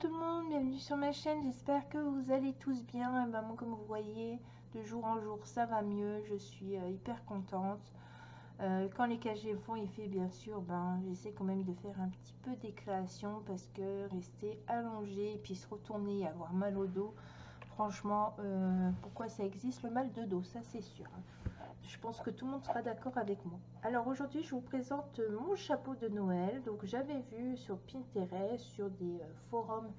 tout le monde, bienvenue sur ma chaîne, j'espère que vous allez tous bien. Et ben, moi, comme vous voyez, de jour en jour ça va mieux, je suis hyper contente. Quand les KG font effet, bien sûr, ben, j'essaie quand même de faire un petit peu des créations parce que rester allongé et puis se retourner et avoir mal au dos, franchement, pourquoi ça existe le mal de dos, ça c'est sûr. Je pense que tout le monde sera d'accord avec moi. Alors aujourd'hui, je vous présente mon chapeau de Noël. Donc j'avais vu sur Pinterest, sur des forums,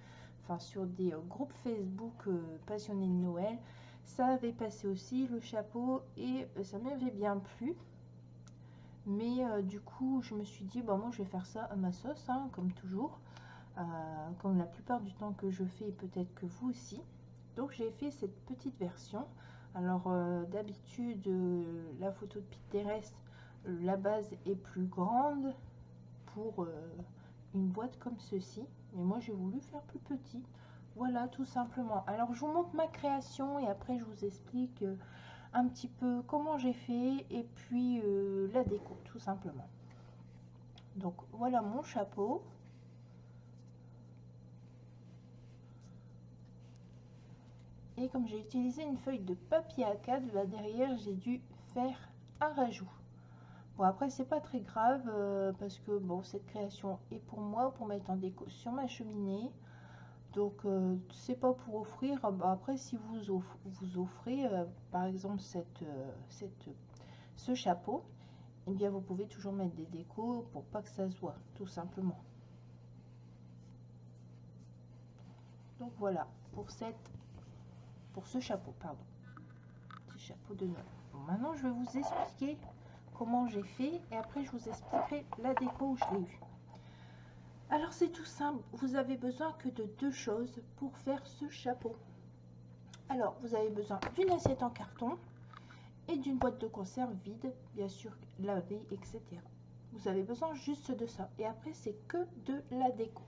enfin sur des groupes Facebook passionnés de Noël. Ça avait passé aussi le chapeau et ça m'avait bien plu. Mais du coup, je me suis dit, bon, moi je vais faire ça à ma sauce, hein, comme toujours. Comme la plupart du temps que je fais, et peut-être que vous aussi. Donc j'ai fait cette petite version. Alors d'habitude, la photo de Pinterest, la base est plus grande pour une boîte comme ceci. Mais moi j'ai voulu faire plus petit. Voilà, tout simplement. Alors je vous montre ma création et après je vous explique un petit peu comment j'ai fait et puis la déco, tout simplement. Donc voilà mon chapeau. Et comme j'ai utilisé une feuille de papier A4, là derrière j'ai dû faire un rajout. Bon, après c'est pas très grave parce que bon, cette création est pour moi, pour mettre en déco sur ma cheminée. Donc c'est pas pour offrir. Bah, après si vous offrez par exemple ce chapeau, et bien vous pouvez toujours mettre des décos pour pas que ça se voit, tout simplement. Donc voilà pour ce chapeau, pardon. Petit chapeau de Noël. Bon, maintenant je vais vous expliquer comment j'ai fait et après je vous expliquerai la déco où je l'ai eu. Alors c'est tout simple, vous avez besoin que de deux choses pour faire ce chapeau. Alors vous avez besoin d'une assiette en carton et d'une boîte de conserve vide, bien sûr lavée, etc. Vous avez besoin juste de ça et après c'est que de la déco.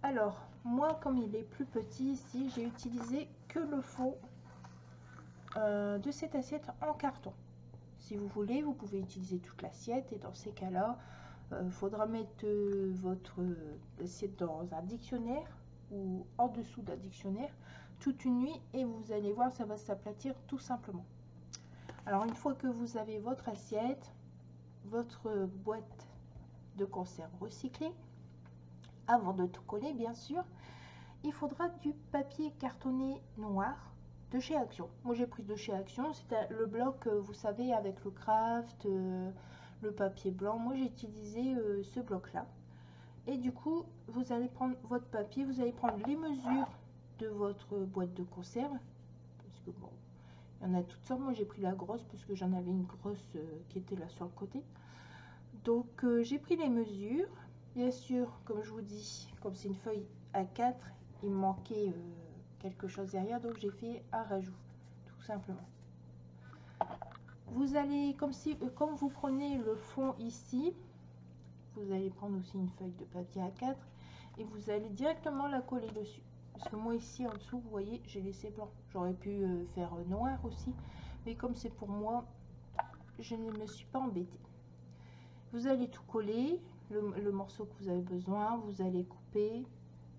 Alors moi comme il est plus petit ici, j'ai utilisé que le fond de cette assiette en carton. Si vous voulez, vous pouvez utiliser toute l'assiette et dans ces cas-là, il faudra mettre votre assiette dans un dictionnaire ou en dessous d'un dictionnaire toute une nuit et vous allez voir, ça va s'aplatir tout simplement. Alors une fois que vous avez votre assiette, votre boîte de conserve recyclée, avant de tout coller bien sûr, il faudra du papier cartonné noir de chez Action. Moi j'ai pris de chez Action, c'était le bloc, vous savez, avec le craft, le papier blanc. Moi j'ai utilisé ce bloc là. Et du coup, vous allez prendre votre papier, vous allez prendre les mesures de votre boîte de conserve. Parce que bon, il y en a toutes sortes. Moi j'ai pris la grosse parce que j'en avais une grosse qui était là sur le côté. Donc j'ai pris les mesures. Bien sûr, comme je vous dis, comme c'est une feuille A4, il me manquait quelque chose derrière, donc j'ai fait un rajout, tout simplement. Vous allez, comme vous prenez le fond ici, vous allez prendre aussi une feuille de papier A4 et vous allez directement la coller dessus. Parce que moi ici en dessous, vous voyez, j'ai laissé blanc. J'aurais pu faire noir aussi, mais comme c'est pour moi, je ne me suis pas embêtée. Vous allez tout coller, le morceau que vous avez besoin, vous allez couper,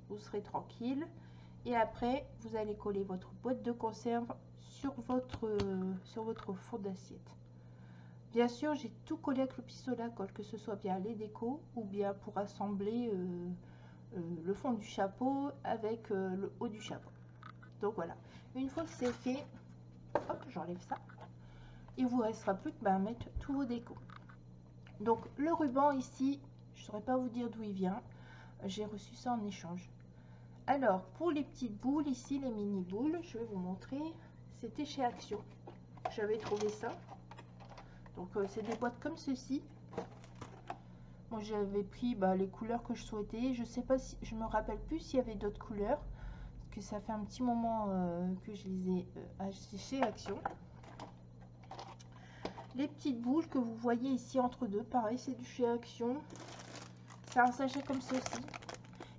vous serez tranquille. Et après, vous allez coller votre boîte de conserve sur votre fond d'assiette. Bien sûr, j'ai tout collé avec le pistolet à colle, que ce soit bien les décos ou bien pour assembler le fond du chapeau avec le haut du chapeau. Donc voilà, une fois que c'est fait, hop, j'enlève ça. Il vous restera plus que mettre tous vos décos. Donc le ruban ici, je ne saurais pas vous dire d'où il vient. J'ai reçu ça en échange. Alors pour les petites boules ici, les mini boules, je vais vous montrer. C'était chez Action. J'avais trouvé ça. Donc c'est des boîtes comme ceci. Moi j'avais pris les couleurs que je souhaitais. Je sais pas si je me rappelle plus s'il y avait d'autres couleurs. Parce que ça fait un petit moment que je les ai achetées chez Action. Les petites boules que vous voyez ici entre deux, pareil, c'est du chez Action. C'est un sachet comme ceci.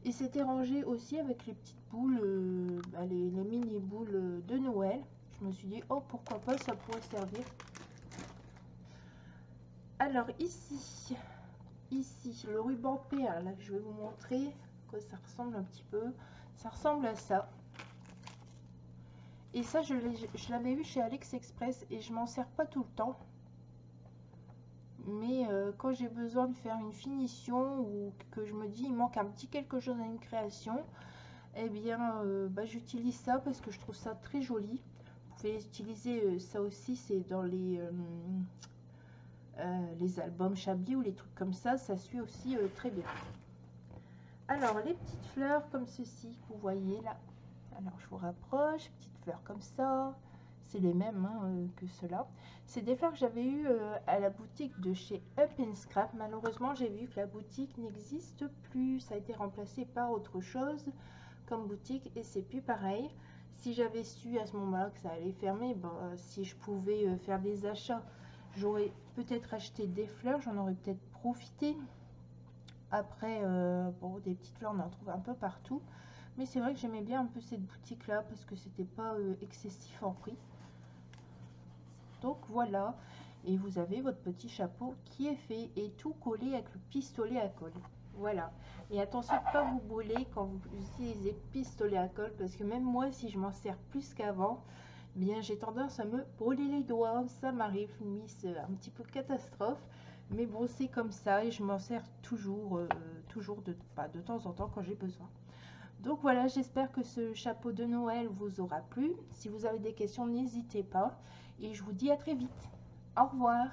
Et c'était rangé aussi avec les petites boules, les mini boules de Noël. Je me suis dit, oh pourquoi pas, ça pourrait servir. Alors ici, le ruban perle, je vais vous montrer que ça ressemble un petit peu. Ça ressemble à ça. Et ça, je l'avais eu chez AliExpress et je m'en sers pas tout le temps. Mais quand j'ai besoin de faire une finition ou que je me dis il manque un petit quelque chose à une création, eh bien j'utilise ça parce que je trouve ça très joli. Vous pouvez utiliser ça aussi, c'est dans les albums Chablis ou les trucs comme ça suit aussi très bien. Alors les petites fleurs comme ceci que vous voyez là, alors je vous rapproche, petites fleurs comme ça, c'est les mêmes que ceux-là. C'est des fleurs que j'avais eu à la boutique de chez Up & Scrap. Malheureusement j'ai vu que la boutique n'existe plus, ça a été remplacé par autre chose comme boutique et c'est plus pareil. Si j'avais su à ce moment-là que ça allait fermer, si je pouvais faire des achats, j'aurais peut-être acheté des fleurs, j'en aurais peut-être profité. Après, bon, des petites fleurs, on en trouve un peu partout. Mais c'est vrai que j'aimais bien un peu cette boutique-là parce que c'était pas excessif en prix. Donc voilà. Et vous avez votre petit chapeau qui est fait et tout collé avec le pistolet à colle. Voilà. Et attention de ne pas vous brûler quand vous utilisez pistolet à colle parce que même moi, si je m'en sers plus qu'avant, bien j'ai tendance à me brûler les doigts. Ça m'arrive, c'est un petit peu catastrophe. Mais bon, c'est comme ça et je m'en sers toujours, de temps en temps quand j'ai besoin. Donc voilà, j'espère que ce chapeau de Noël vous aura plu. Si vous avez des questions, n'hésitez pas. Et je vous dis à très vite. Au revoir.